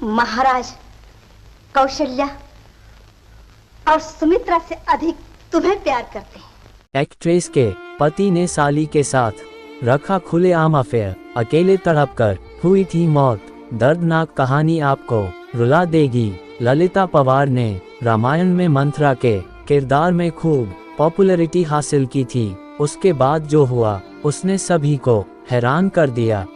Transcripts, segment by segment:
महाराज, कौशल्या और सुमित्रा से अधिक तुम्हें प्यार करते हैं। एक्ट्रेस के पति ने साली के साथ रखा खुलेआम अफेयर, अकेले तड़पकर हुई थी मौत। दर्दनाक कहानी आपको रुला देगी। ललिता पवार ने रामायण में मंथरा के किरदार में खूब पॉपुलैरिटी हासिल की थी। उसके बाद जो हुआ उसने सभी को हैरान कर दिया।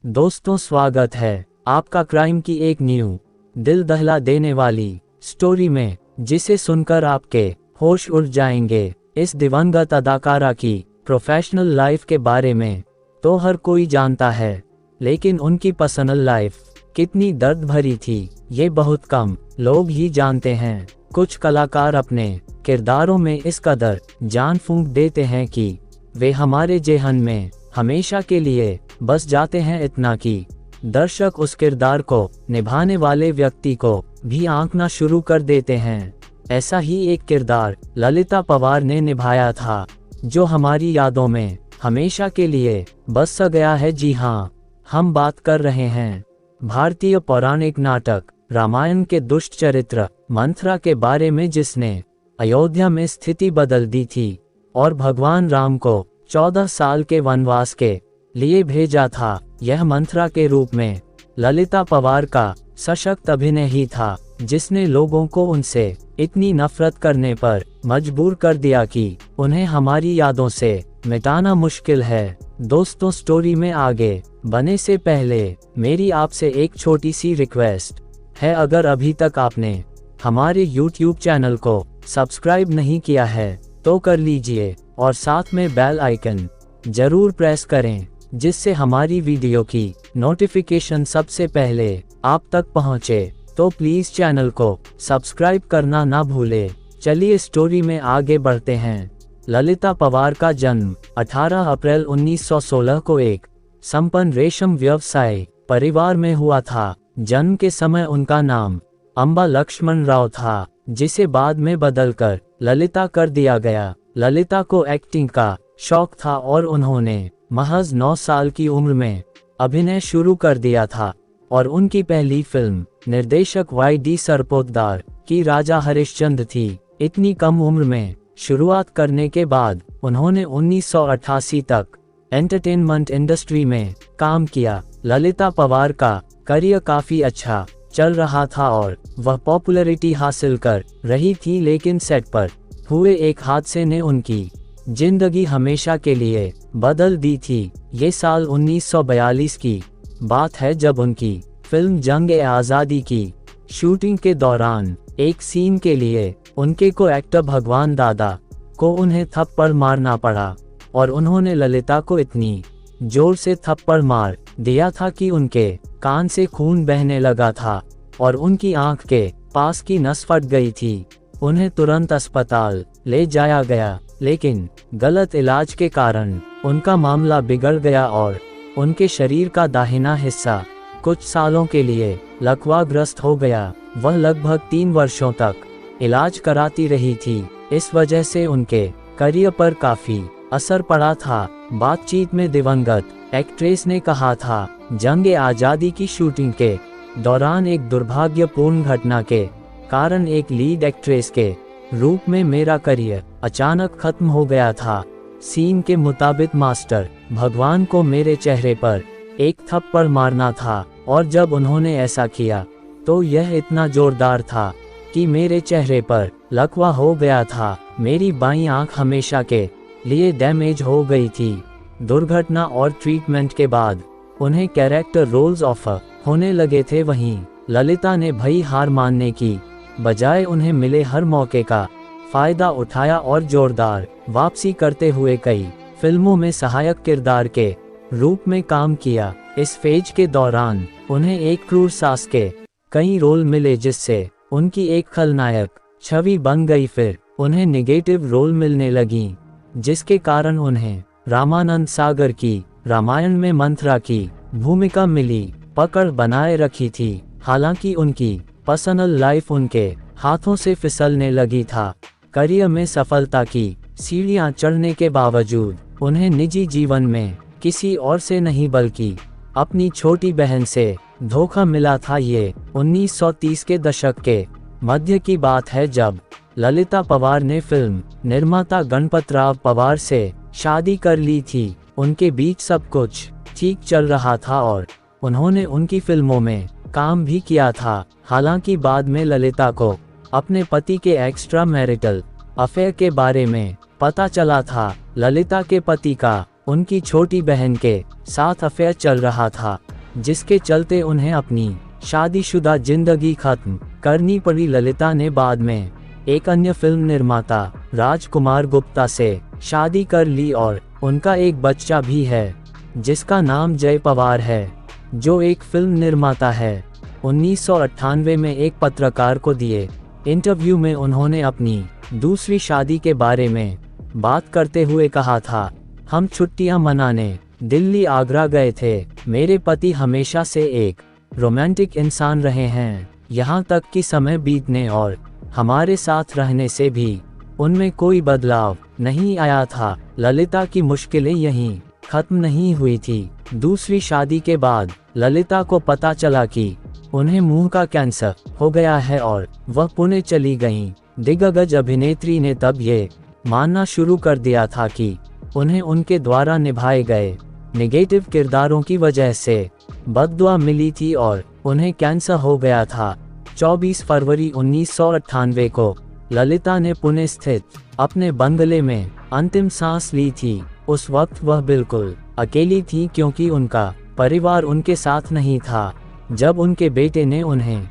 दोस्तों, स्वागत है आपका क्राइम की एक न्यू दिल दहला देने वाली स्टोरी में, जिसे सुनकर आपके होश उड़ जाएंगे। इस दिवंगत अदाकारा की प्रोफेशनल लाइफ के बारे में तो हर कोई जानता है, लेकिन उनकी पर्सनल लाइफ कितनी दर्द भरी थी ये बहुत कम लोग ही जानते हैं। कुछ कलाकार अपने किरदारों में इस कदर जान फूंक देते हैं कि वे हमारे जेहन में हमेशा के लिए बस जाते हैं, इतना कि दर्शक उस किरदार को निभाने वाले व्यक्ति को भी आंकना शुरू कर देते हैं। ऐसा ही एक किरदार ललिता पवार ने निभाया था, जो हमारी यादों में हमेशा के लिए बस सा गया है। जी हाँ, हम बात कर रहे हैं भारतीय पौराणिक नाटक रामायण के दुष्ट चरित्र मंथरा के बारे में, जिसने अयोध्या में स्थिति बदल दी थी और भगवान राम को 14 साल के वनवास के लिए भेजा था। यह मंथरा के रूप में ललिता पवार का सशक्त अभिनय ही था, जिसने लोगों को उनसे इतनी नफरत करने पर मजबूर कर दिया कि उन्हें हमारी यादों से मिटाना मुश्किल है। दोस्तों, स्टोरी में आगे बढ़ने से पहले मेरी आपसे एक छोटी सी रिक्वेस्ट है। अगर अभी तक आपने हमारे YouTube चैनल को सब्सक्राइब नहीं किया है तो कर लीजिए और साथ में बेल आइकन जरूर प्रेस करें, जिससे हमारी वीडियो की नोटिफिकेशन सबसे पहले आप तक पहुंचे। तो प्लीज चैनल को सब्सक्राइब करना ना भूले। चलिए स्टोरी में आगे बढ़ते हैं। ललिता पवार का जन्म 18 अप्रैल 1916 को एक संपन्न रेशम व्यवसाय परिवार में हुआ था। जन्म के समय उनका नाम अंबा लक्ष्मण राव था, जिसे बाद में बदलकर ललिता कर दिया गया। ललिता को एक्टिंग का शौक था और उन्होंने महज 9 साल की उम्र में अभिनय शुरू कर दिया था और उनकी पहली फिल्म निर्देशक YD सरपोतदार की राजा हरिश्चंद्र थी। इतनी कम उम्र में शुरुआत करने के बाद उन्होंने 1988 तक एंटरटेनमेंट इंडस्ट्री में काम किया। ललिता पवार का करियर काफी अच्छा चल रहा था और वह पॉपुलैरिटी हासिल कर रही थी, लेकिन सेट पर हुए एक हादसे ने उनकी जिंदगी हमेशा के लिए बदल दी थी। ये साल 1942 की बात है, जब उनकी फिल्म जंग-ए-आज़ादी की शूटिंग के दौरान एक सीन के लिए उनके को एक्टर भगवान दादा को उन्हें थप्पड़ मारना पड़ा और उन्होंने ललिता को इतनी जोर से थप्पड़ मार दिया था कि उनके कान से खून बहने लगा था और उनकी आंख के पास की नस फट गई थी। उन्हें तुरंत अस्पताल ले जाया गया, लेकिन गलत इलाज के कारण उनका मामला बिगड़ गया और उनके शरीर का दाहिना हिस्सा कुछ सालों के लिए लकवाग्रस्त हो गया। वह लगभग 3 वर्षों तक इलाज कराती रही थी। इस वजह से उनके करियर पर काफी असर पड़ा था। बातचीत में दिवंगत एक्ट्रेस ने कहा था, जंग-ए-आज़ादी की शूटिंग के दौरान एक दुर्भाग्यपूर्ण घटना के कारण एक लीड एक्ट्रेस के रूप में मेरा करियर अचानक खत्म हो गया था। सीन के मुताबिक मास्टर भगवान को मेरे चेहरे पर एक थप्पड़ मारना था और जब उन्होंने ऐसा किया तो यह इतना जोरदार था कि मेरे चेहरे पर लकवा हो गया था। मेरी बाईं आंख हमेशा के लिए डैमेज हो गई थी। दुर्घटना और ट्रीटमेंट के बाद उन्हें कैरेक्टर रोल्स ऑफर होने लगे थे। वहीं ललिता ने भई हार मानने की बजाय उन्हें मिले हर मौके का फायदा उठाया और जोरदार वापसी करते हुए कई फिल्मों में सहायक किरदार के रूप में काम किया। इस फेज के दौरान उन्हें एक क्रूर सास के कई रोल मिले, जिससे उनकी एक खलनायक छवि बन गई। फिर उन्हें नेगेटिव रोल मिलने लगी, जिसके कारण उन्हें रामानंद सागर की रामायण में मंथरा की भूमिका मिली। पकड़ बनाए रखी थी। हालांकि उनकी पर्सनल लाइफ उनके हाथों से फिसलने लगी था। करियर में सफलता की सीढ़ियां चढ़ने के बावजूद उन्हें निजी जीवन में किसी और से नहीं बल्कि अपनी छोटी बहन से धोखा मिला था। ये 1930 के दशक के मध्य की बात है, जब ललिता पवार ने फिल्म निर्माता गणपतराव पवार से शादी कर ली थी। उनके बीच सब कुछ ठीक चल रहा था और उन्होंने उनकी फिल्मों में काम भी किया था। हालांकि बाद में ललिता को अपने पति के एक्स्ट्रा मैरिटल अफेयर के बारे में पता चला था। ललिता के पति का उनकी छोटी बहन के साथ अफेयर चल रहा था, जिसके चलते उन्हें अपनी शादीशुदा जिंदगी खत्म करनी पड़ी। ललिता ने बाद में एक अन्य फिल्म निर्माता राजकुमार गुप्ता से शादी कर ली और उनका एक बच्चा भी है, जिसका नाम जय पवार है, जो एक फिल्म निर्माता है। 1998 में एक पत्रकार को दिए इंटरव्यू में उन्होंने अपनी दूसरी शादी के बारे में बात करते हुए कहा था, हम छुट्टियां मनाने दिल्ली आगरा गए थे। मेरे पति हमेशा से एक रोमांटिक इंसान रहे हैं, यहाँ तक कि समय बीतने और हमारे साथ रहने से भी उनमें कोई बदलाव नहीं आया था। ललिता की मुश्किलें यहीं खत्म नहीं हुई थी। दूसरी शादी के बाद ललिता को पता चला कि उन्हें मुंह का कैंसर हो गया है और वह पुणे चली गईं। दिग्गज अभिनेत्री ने तब ये मानना शुरू कर दिया था कि उन्हें उनके द्वारा निभाए गए नेगेटिव किरदारों की वजह से बददुआ मिली थी और उन्हें कैंसर हो गया था। 24 फरवरी 1998 को ललिता ने पुणे स्थित अपने बंगले में अंतिम सांस ली थी। उस वक्त वह बिल्कुल अकेली थी, क्योंकि उनका परिवार उनके साथ नहीं था। जब उनके बेटे ने उन्हें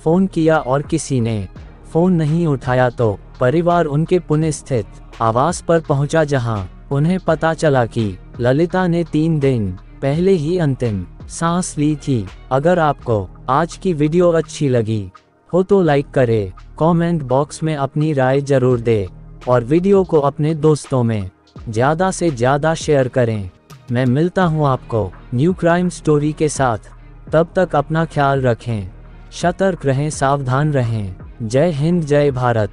फ़ोन किया और किसी ने फ़ोन नहीं उठाया, तो परिवार उनके पुणे स्थित आवास पर पहुंचा, जहां उन्हें पता चला कि ललिता ने 3 दिन पहले ही अंतिम सांस ली थी। अगर आपको आज की वीडियो अच्छी लगी हो तो लाइक करें, कमेंट बॉक्स में अपनी राय जरूर दें और वीडियो को अपने दोस्तों में ज़्यादा से ज़्यादा शेयर करें। मैं मिलता हूँ आपको न्यू क्राइम स्टोरी के साथ। तब तक अपना ख्याल रखें, सतर्क रहें, सावधान रहें। जय हिंद, जय भारत।